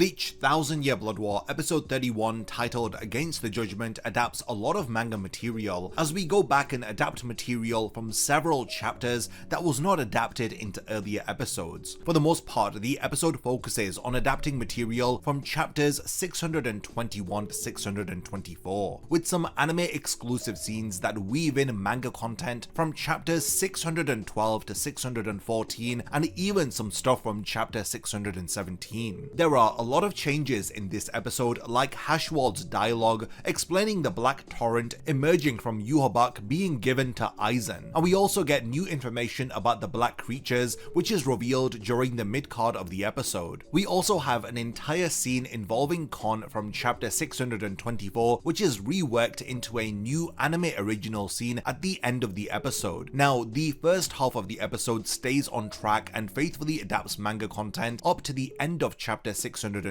Bleach 1000 Year Blood War episode 31, titled Against the Judgment, adapts a lot of manga material as we go back and adapt material from several chapters that was not adapted into earlier episodes. For the most part, the episode focuses on adapting material from chapters 621 to 624, with some anime exclusive scenes that weave in manga content from chapters 612 to 614, and even some stuff from chapter 617. There are a lot of changes in this episode, like Hashwald's dialogue explaining the Black Torrent emerging from Yhwach being given to Aizen, and we also get new information about the black creatures, which is revealed during the mid-card of the episode. We also have an entire scene involving Kon from chapter 624, which is reworked into a new anime original scene at the end of the episode. Now, the first half of the episode stays on track and faithfully adapts manga content up to the end of chapter 623.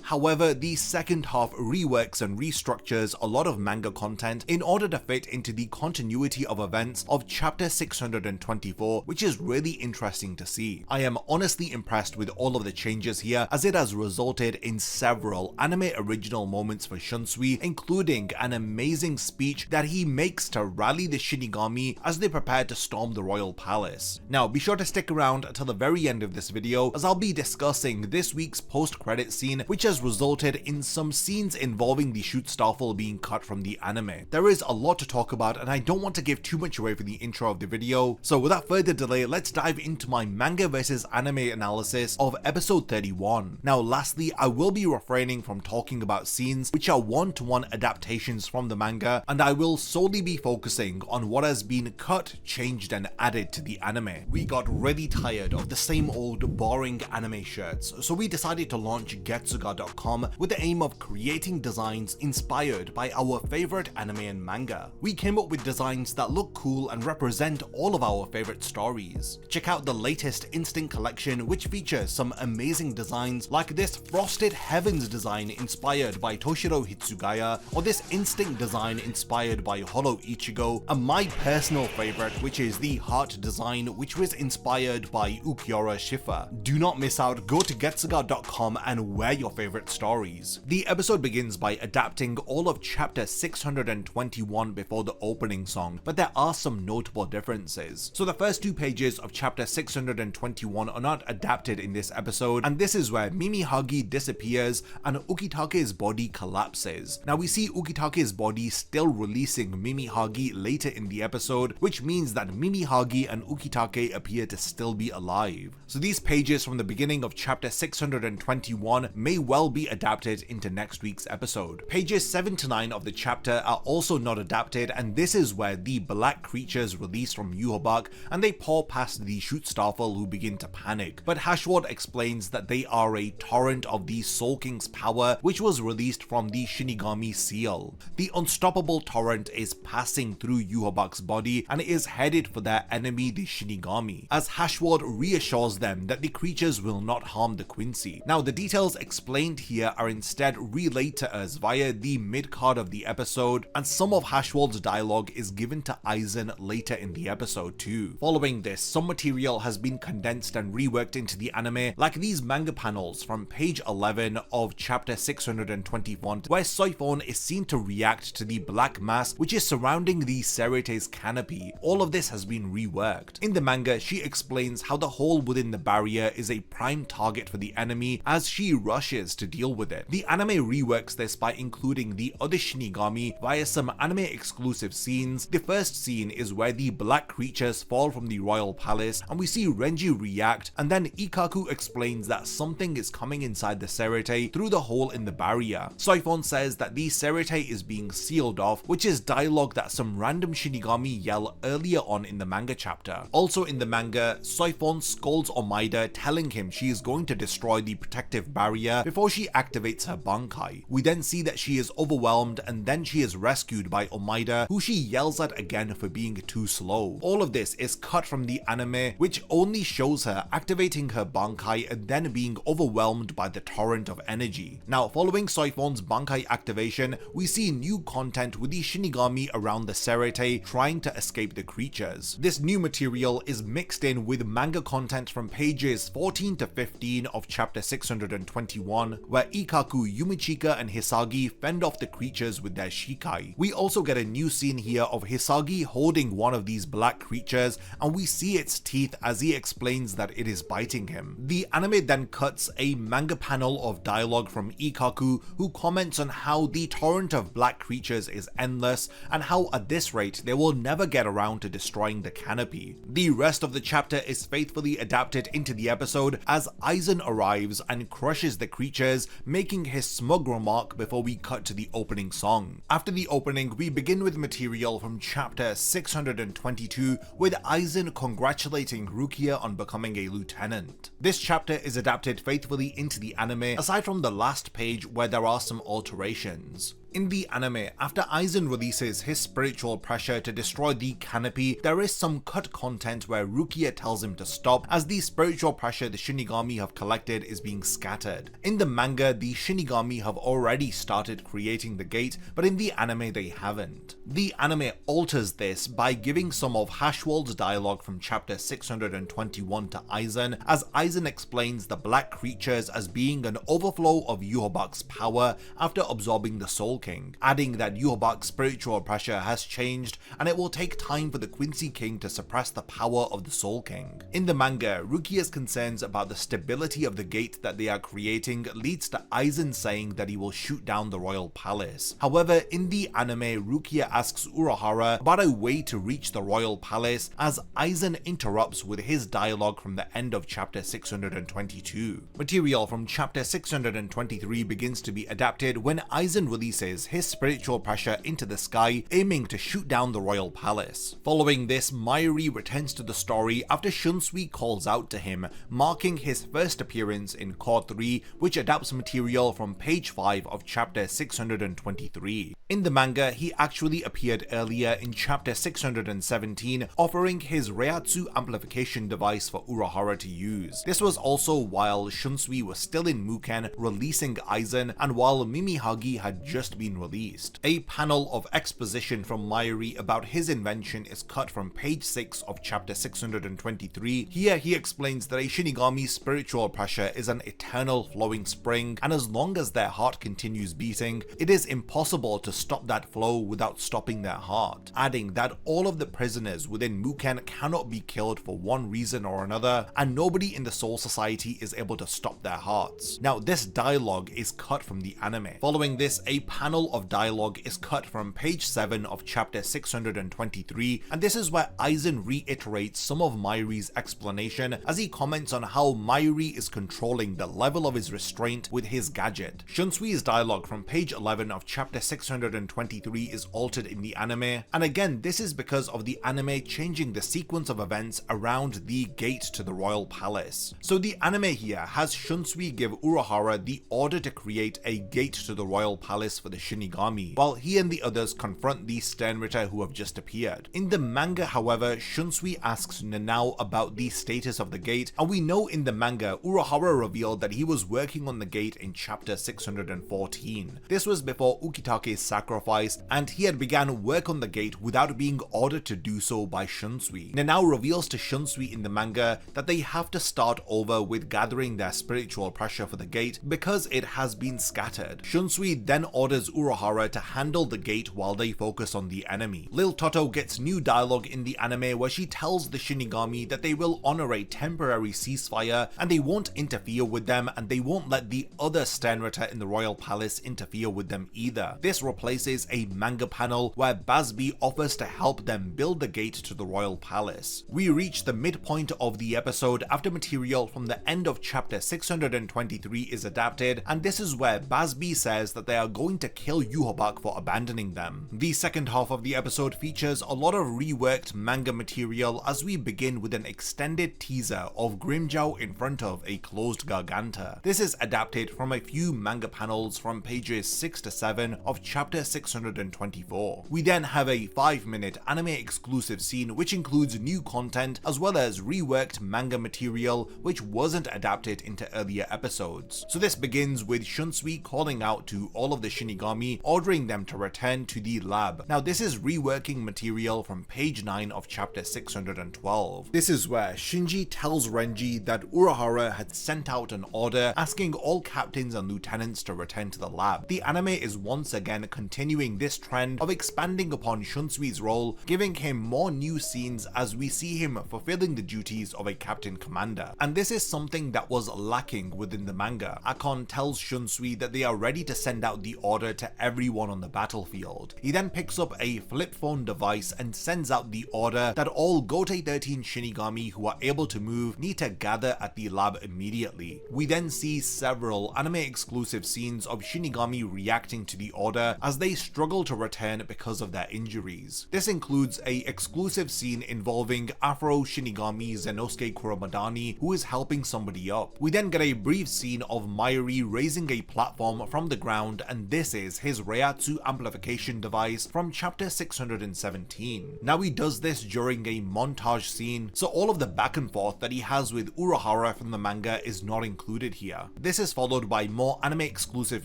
However, the second half reworks and restructures a lot of manga content in order to fit into the continuity of events of chapter 624, which is really interesting to see. I am honestly impressed with all of the changes here, as it has resulted in several anime original moments for Shunsui, including an amazing speech that he makes to rally the Shinigami as they prepare to storm the royal palace. Now, be sure to stick around until the very end of this video, as I'll be discussing this week's post-credit scene, which has resulted in some scenes involving the Schutzstaffel being cut from the anime. There is a lot to talk about, and I don't want to give too much away for the intro of the video, so without further delay, let's dive into my manga versus anime analysis of episode 31. Now, lastly, I will be refraining from talking about scenes which are one-to-one adaptations from the manga, and I will solely be focusing on what has been cut, changed, and added to the anime. We got really tired of the same old boring anime shirts, so we decided to launch Getsuga.com with the aim of creating designs inspired by our favorite anime and manga. We came up with designs that look cool and represent all of our favorite stories. Check out the latest Instinct collection, which features some amazing designs like this Frosted Heavens design inspired by Toshiro Hitsugaya, or this Instinct design inspired by Hollow Ichigo, and my personal favorite, which is the Heart design, which was inspired by Ukiura Shifa. Do not miss out, go to Getsuga.com and wear your favorite stories. The episode begins by adapting all of chapter 621 before the opening song, but there are some notable differences. So the first two pages of chapter 621 are not adapted in this episode, and this is where Mimihagi disappears and Ukitake's body collapses. Now, we see Ukitake's body still releasing Mimihagi later in the episode, which means that Mimihagi and Ukitake appear to still be alive. So these pages from the beginning of chapter 621 may well be adapted into next week's episode. Pages 7 to 9 of the chapter are also not adapted, and this is where the black creatures release from Yhwach and they pour past the Schutzstaffel, who begin to panic. But Hashwald explains that they are a torrent of the Soul King's power, which was released from the Shinigami seal. The unstoppable torrent is passing through Yhwach's body and is headed for their enemy, the Shinigami, as Hashwald reassures them that the creatures will not harm the Quincy. Now, the details explained here are instead relayed to us via the mid-card of the episode, and some of Hashwald's dialogue is given to Aizen later in the episode too. Following this, some material has been condensed and reworked into the anime, like these manga panels from page 11 of chapter 621, where Soifon is seen to react to the black mass which is surrounding the Serete's canopy. All of this has been reworked. In the manga, she explains how the hole within the barrier is a prime target for the enemy as she rushes to deal with it. The anime reworks this by including the other Shinigami via some anime exclusive scenes. The first scene is where the black creatures fall from the royal palace and we see Renji react, and then Ikkaku explains that something is coming inside the Serete through the hole in the barrier. Soifon says that the Serete is being sealed off, which is dialogue that some random Shinigami yell earlier on in the manga chapter. Also in the manga, Soifon scolds Omaida, telling him she is going to destroy the protective barrier before she activates her Bankai. We then see that she is overwhelmed, and then she is rescued by Omaida, who she yells at again for being too slow. All of this is cut from the anime, which only shows her activating her Bankai and then being overwhelmed by the torrent of energy. Now, following Soifon's Bankai activation, we see new content with the Shinigami around the Serete trying to escape the creatures. This new material is mixed in with manga content from pages 14 to 15 of chapter 6 621, where Ikkaku, Yumichika, and Hisagi fend off the creatures with their shikai. We also get a new scene here of Hisagi holding one of these black creatures, and we see its teeth as he explains that it is biting him. The anime then cuts a manga panel of dialogue from Ikkaku, who comments on how the torrent of black creatures is endless, and how at this rate they will never get around to destroying the canopy. The rest of the chapter is faithfully adapted into the episode as Aizen arrives and crushes the creatures, making his smug remark before we cut to the opening song. After the opening, we begin with material from chapter 622 with Aizen congratulating Rukia on becoming a lieutenant. This chapter is adapted faithfully into the anime, aside from the last page where there are some alterations. In the anime, after Aizen releases his spiritual pressure to destroy the canopy, there is some cut content where Rukia tells him to stop as the spiritual pressure the Shinigami have collected is being scattered. In the manga, the Shinigami have already started creating the gate, but in the anime they haven't. The anime alters this by giving some of Hashwald's dialogue from chapter 621 to Aizen, as Aizen explains the black creatures as being an overflow of Yhwach's power after absorbing the Soul King, adding that Yhwach's spiritual pressure has changed and it will take time for the Quincy King to suppress the power of the Soul King. In the manga, Rukia's concerns about the stability of the gate that they are creating leads to Aizen saying that he will shoot down the royal palace. However, in the anime, Rukia asks Urahara about a way to reach the royal palace as Aizen interrupts with his dialogue from the end of chapter 622. Material from chapter 623 begins to be adapted when Aizen releases his spiritual pressure into the sky, aiming to shoot down the royal palace. Following this, Mayuri returns to the story after Shunsui calls out to him, marking his first appearance in Core 3, which adapts material from page 5 of chapter 623. In the manga, he actually appeared earlier in chapter 617, offering his Reiatsu amplification device for Urahara to use. This was also while Shunsui was still in Muken releasing Aizen, and while Mimihagi had just been released. A panel of exposition from Mayuri about his invention is cut from page 6 of chapter 623. Here he explains that a Shinigami's spiritual pressure is an eternal flowing spring, and as long as their heart continues beating, it is impossible to stop that flow without stopping their heart, adding that all of the prisoners within Muken cannot be killed for one reason or another, and nobody in the Soul Society is able to stop their hearts. Now, this dialogue is cut from the anime. Following this, a panel of dialogue is cut from page 7 of chapter 623, and this is where Aizen reiterates some of Mayuri's explanation as he comments on how Mayuri is controlling the level of his restraint with his gadget. Shunsui's dialogue from page 11 of chapter 623 is altered in the anime, and again this is because of the anime changing the sequence of events around the gate to the royal palace. So the anime here has Shunsui give Urahara the order to create a gate to the royal palace for the Shinigami, while he and the others confront the Sternritter who have just appeared. In the manga, however, Shunsui asks Nanao about the status of the gate, and we know in the manga Urahara revealed that he was working on the gate in chapter 614. This was before Ukitake's sacrifice, and he had begun work on the gate without being ordered to do so by Shunsui. Nanao reveals to Shunsui in the manga that they have to start over with gathering their spiritual pressure for the gate because it has been scattered. Shunsui then orders Urahara to handle the gate while they focus on the enemy. Lil Toto gets new dialogue in the anime where she tells the Shinigami that they will honor a temporary ceasefire and they won't interfere with them, and they won't let the other Sternritter in the royal palace interfere with them either. This replaces a manga panel where Basby offers to help them build the gate to the royal palace. We reach the midpoint of the episode after material from the end of chapter 623 is adapted, and this is where Basby says that they are going to kill Yhwach for abandoning them. The second half of the episode features a lot of reworked manga material as we begin with an extended teaser of Grimmjow in front of a closed Garganta. This is adapted from a few manga panels from pages 6 to 7 of chapter 624. We then have a 5-minute anime exclusive scene which includes new content as well as reworked manga material which wasn't adapted into earlier episodes. So this begins with Shunsui calling out to all of the Shinigami Shinigami, ordering them to return to the lab. Now this is reworking material from page 9 of chapter 612. This is where Shinji tells Renji that Urahara had sent out an order asking all captains and lieutenants to return to the lab. The anime is once again continuing this trend of expanding upon Shunsui's role, giving him more new scenes as we see him fulfilling the duties of a captain commander. And this is something that was lacking within the manga. Akon tells Shunsui that they are ready to send out the order to everyone on the battlefield. He then picks up a flip phone device and sends out the order that all Gotei 13 Shinigami who are able to move need to gather at the lab immediately. We then see several anime exclusive scenes of Shinigami reacting to the order as they struggle to return because of their injuries. This includes a exclusive scene involving Afro Shinigami Zenosuke Kuromadani, who is helping somebody up. We then get a brief scene of Mayuri raising a platform from the ground, and this is his Reiatsu amplification device from chapter 617. Now he does this during a montage scene, so all of the back and forth that he has with Urahara from the manga is not included here. This is followed by more anime exclusive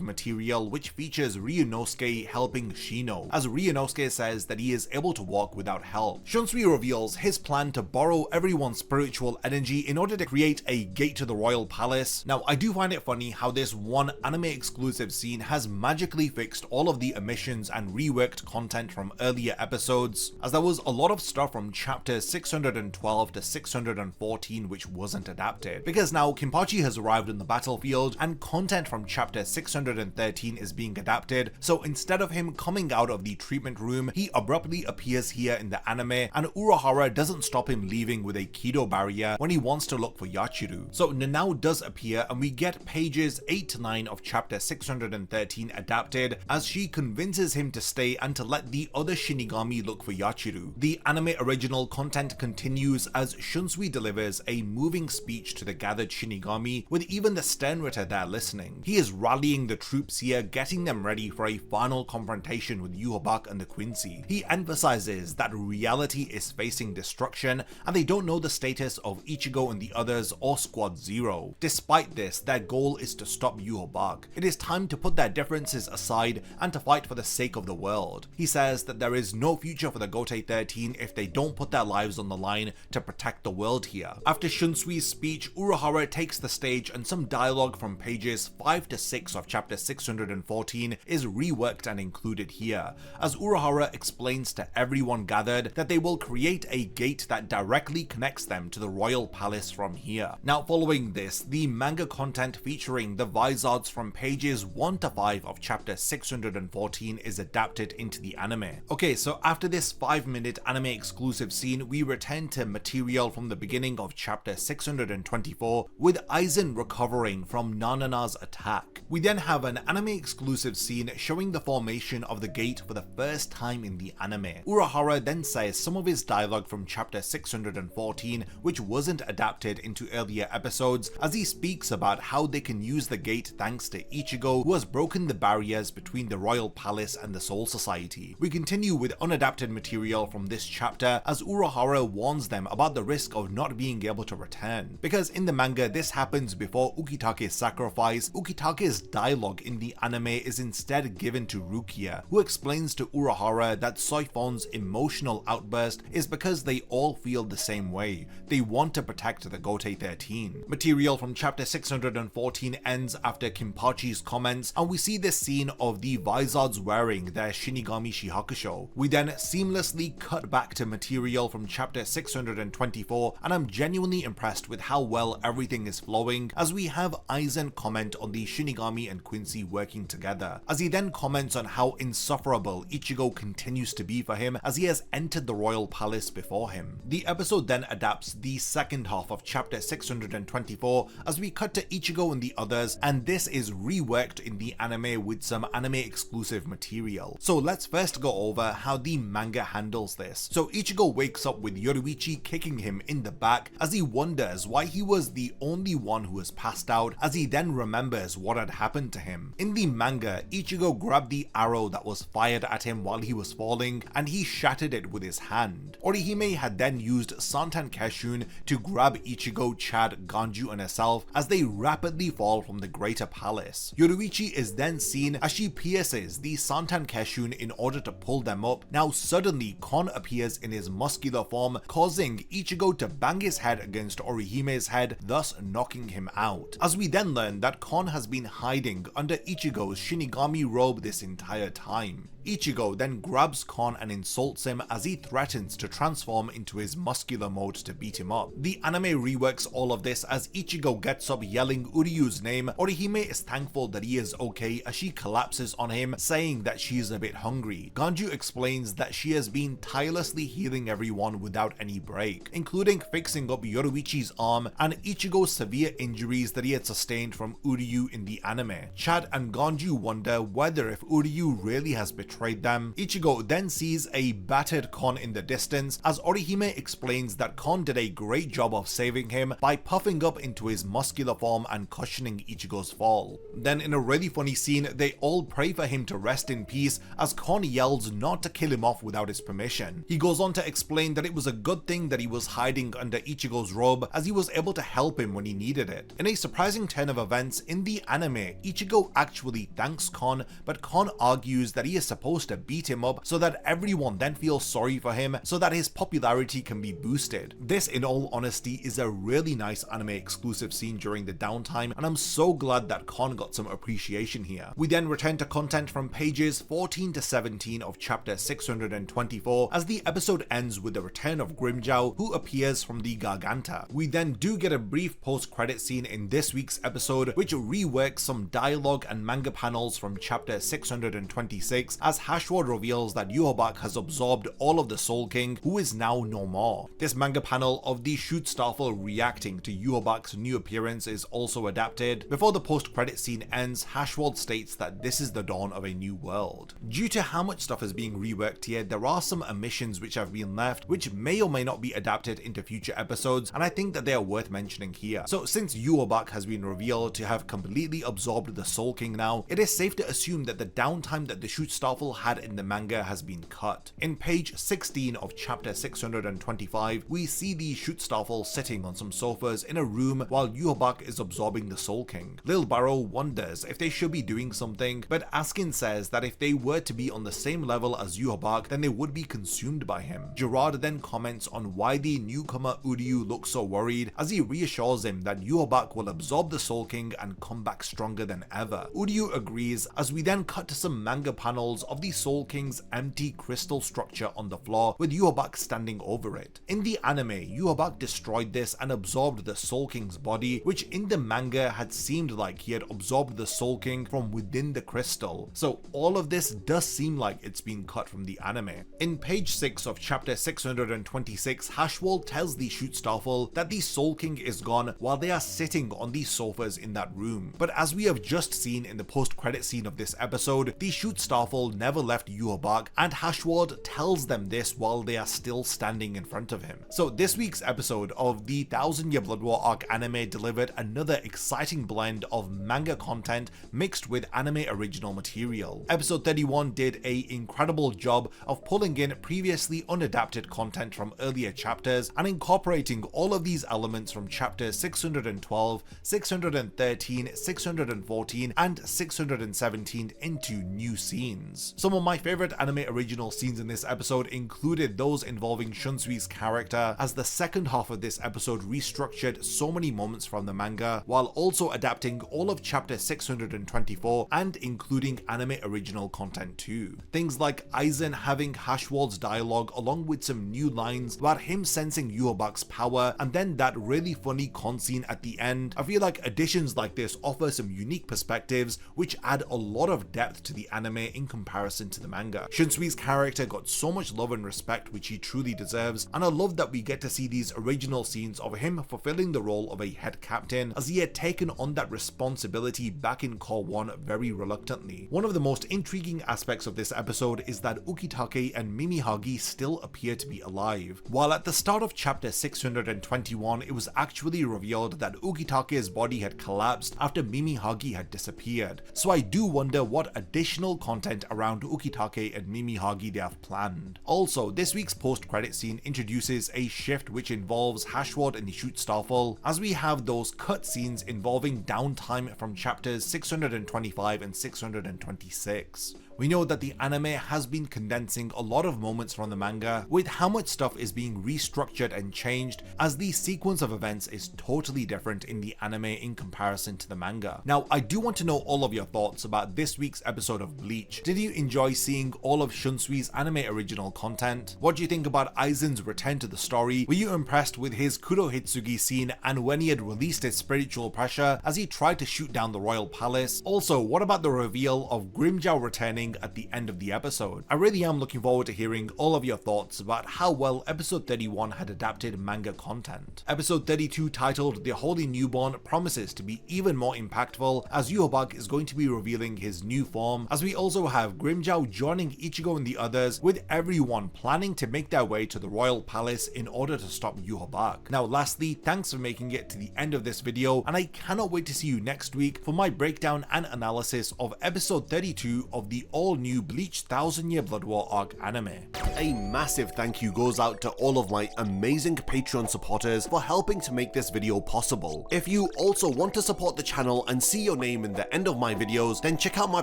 material which features Ryunosuke helping Shino, as Ryunosuke says that he is able to walk without help. Shunsui reveals his plan to borrow everyone's spiritual energy in order to create a gate to the royal palace. Now I do find it funny how this one anime exclusive scene has magically fixed all of the omissions and reworked content from earlier episodes, as there was a lot of stuff from chapters 612 to 614 which wasn't adapted, because now Kinpachi has arrived in the battlefield and content from chapter 613 is being adapted. So instead of him coming out of the treatment room, he abruptly appears here in the anime, and Urahara doesn't stop him leaving with a Kido barrier when he wants to look for Yachiru. So Nanao does appear, and we get pages 8 to 9 of chapter 613 adapted as she convinces him to stay and to let the other Shinigami look for Yachiru. The anime original content continues as Shunsui delivers a moving speech to the gathered Shinigami, with even the Sternritter there listening. He is rallying the troops here, getting them ready for a final confrontation with Yhwach and the Quincy. He emphasizes that reality is facing destruction and they don't know the status of Ichigo and the others or Squad Zero. Despite this, their goal is to stop Yhwach. It is time to put their differences aside and to fight for the sake of the world. He says that there is no future for the Gotei 13 if they don't put their lives on the line to protect the world here. After Shunsui's speech, Urahara takes the stage and some dialogue from pages 5 to 6 of chapter 614 is reworked and included here, as Urahara explains to everyone gathered that they will create a gate that directly connects them to the royal palace from here. Now following this, the manga content featuring the Vizards from pages 1 to 5 of chapter 614 is adapted into the anime. Okay, so after this 5-minute anime exclusive scene, we return to material from the beginning of chapter 624 with Aizen recovering from Nanana's attack. We then have an anime exclusive scene showing the formation of the gate for the first time in the anime. Urahara then says some of his dialogue from chapter 614 which wasn't adapted into earlier episodes, as he speaks about how they can use the gate thanks to Ichigo, who has broken the barriers between the royal palace and the Soul Society. We continue with unadapted material from this chapter as Urahara warns them about the risk of not being able to return, because in the manga this happens before Ukitake's sacrifice. Ukitake's dialogue in the anime is instead given to Rukia, who explains to Urahara that Soifon's emotional outburst is because they all feel the same way. They want to protect the Gotei 13. Material from chapter 614 ends after Kinpachi's comments, and we see this scene of the Vizards wearing their Shinigami Shihakusho. We then seamlessly cut back to material from chapter 624, and I'm genuinely impressed with how well everything is flowing, as we have Aizen comment on the Shinigami and Quincy working together, as he then comments on how insufferable Ichigo continues to be for him as he has entered the royal palace before him. The episode then adapts the second half of chapter 624 as we cut to Ichigo and the others, and this is reworked in the anime with some anime exclusive material. So let's first go over how the manga handles this. So Ichigo wakes up with Yoruichi kicking him in the back as he wonders why he was the only one who has passed out, as he then remembers what had happened to him. In the manga, Ichigo grabbed the arrow that was fired at him while he was falling and he shattered it with his hand. Orihime had then used Santan Keshun to grab Ichigo, Chad, Ganju and herself as they rapidly fall from the greater palace. Yoruichi is then seen as As she pierces the Santan Keshun in order to pull them up, now suddenly Kon appears in his muscular form, causing Ichigo to bang his head against Orihime's head, thus knocking him out. As we then learn that Kon has been hiding under Ichigo's Shinigami robe this entire time. Ichigo then grabs Kon and insults him as he threatens to transform into his muscular mode to beat him up. The anime reworks all of this as Ichigo gets up yelling Uryu's name. Orihime is thankful that he is okay as she collapses on him, saying that she is a bit hungry. Ganju explains that she has been tirelessly healing everyone without any break, including fixing up Yoruichi's arm and Ichigo's severe injuries that he had sustained from Uryu in the anime. Chad and Ganju wonder whether if Uryu really has betrayed them. Ichigo then sees a battered Kon in the distance as Orihime explains that Kon did a great job of saving him by puffing up into his muscular form and cushioning Ichigo's fall. Then in a really funny scene, they all pray for him to rest in peace as Kon yells not to kill him off without his permission. He goes on to explain that it was a good thing that he was hiding under Ichigo's robe as he was able to help him when he needed it. In a surprising turn of events, in the anime, Ichigo actually thanks Kon, but Kon argues that he is supposed to beat him up so that everyone then feels sorry for him so that his popularity can be boosted. This, in all honesty, is a really nice anime exclusive scene during the downtime, and I'm so glad that Kon got some appreciation here. We then return to content from pages 14 to 17 of chapter 624 as the episode ends with the return of Grimmjow, who appears from the Garganta. We then do get a brief post-credit scene in this week's episode which reworks some dialogue and manga panels from chapter 626 as Hashward reveals that Yhwach has absorbed all of the Soul King, who is now no more. This manga panel of the Schutzstaffel reacting to Yhwach's new appearance is also adapted. Before the post-credit scene ends, Hashward states that this is the dawn of a new world. Due to how much stuff is being reworked here, there are some omissions which have been left, which may or may not be adapted into future episodes, and I think that they are worth mentioning here. So since Yhwach has been revealed to have completely absorbed the Soul King now, it is safe to assume that the downtime that the Schutzstaffel had in the manga has been cut. In page 16 of chapter 625, we see the Schutzstaffel sitting on some sofas in a room while Yhwach is absorbing the Soul King. Lil Barrow wonders if they should be doing something, but Askin says that if they were to be on the same level as Yhwach, then they would be consumed by him. Gerard then comments on why the newcomer Uryu looks so worried as he reassures him that Yhwach will absorb the Soul King and come back stronger than ever. Uryu agrees as we then cut to some manga panels of the Soul King's empty crystal structure on the floor with Yhwach standing over it. In the anime, Yhwach destroyed this and absorbed the Soul King's body, which in the manga had seemed like he had absorbed the Soul King from within the crystal. So all of this does seem like it's been cut from the anime. In page 6 of chapter 626, Hashwald tells the Schutzstaffel that the Soul King is gone while they are sitting on the sofas in that room. But as we have just seen in the post-credit scene of this episode, the Schutzstaffel never left Yhwach, and Hashward tells them this while they are still standing in front of him. So this week's episode of the 1000 Year Blood War arc anime delivered another exciting blend of manga content mixed with anime original material. Episode 31 did an incredible job of pulling in previously unadapted content from earlier chapters and incorporating all of these elements from chapters 612, 613, 614, and 617 into new scenes. Some of my favorite anime original scenes in this episode included those involving Shunsui's character, as the second half of this episode restructured so many moments from the manga while also adapting all of chapter 624 and including anime original content too. Things like Aizen having Hashwald's dialogue along with some new lines about him sensing Yhwach's power, and then that really funny con scene at the end. I feel like additions like this offer some unique perspectives which add a lot of depth to the anime in comparison to the manga. Shunsui's character got so much love and respect which he truly deserves, and I love that we get to see these original scenes of him fulfilling the role of a head captain as he had taken on that responsibility back in Core 1 very reluctantly. One of the most intriguing aspects of this episode is that Ukitake and Mimihagi still appear to be alive. While at the start of chapter 621 it was actually revealed that Ukitake's body had collapsed after Mimihagi had disappeared, so I do wonder what additional content around Ukitake and Mimihagi they have planned. Also, this week's post-credit scene introduces a shift which involves Hashward and the Schutzstaffel, as we have those cut scenes involving downtime from chapters 625 and 1626. We know that the anime has been condensing a lot of moments from the manga, with how much stuff is being restructured and changed, as the sequence of events is totally different in the anime in comparison to the manga. Now, I do want to know all of your thoughts about this week's episode of Bleach. Did you enjoy seeing all of Shunsui's anime original content? What do you think about Aizen's return to the story? Were you impressed with his Kurohitsugi scene and when he had released his spiritual pressure as he tried to shoot down the royal palace? Also, what about the reveal of Grimmjow returning at the end of the episode? I really am looking forward to hearing all of your thoughts about how well episode 31 had adapted manga content. Episode 32, titled The Holy Newborn, promises to be even more impactful, as Yhwach is going to be revealing his new form, as we also have Grimmjow joining Ichigo and the others, with everyone planning to make their way to the royal palace in order to stop Yhwach. Now lastly, thanks for making it to the end of this video, and I cannot wait to see you next week for my breakdown and analysis of episode 32 of the all-new Bleach 1000-Year Blood War arc anime. A massive thank you goes out to all of my amazing Patreon supporters for helping to make this video possible. If you also want to support the channel and see your name in the end of my videos, then check out my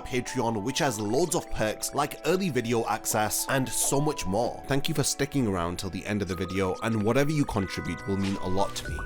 Patreon, which has loads of perks like early video access and so much more. Thank you for sticking around till the end of the video, and whatever you contribute will mean a lot to me.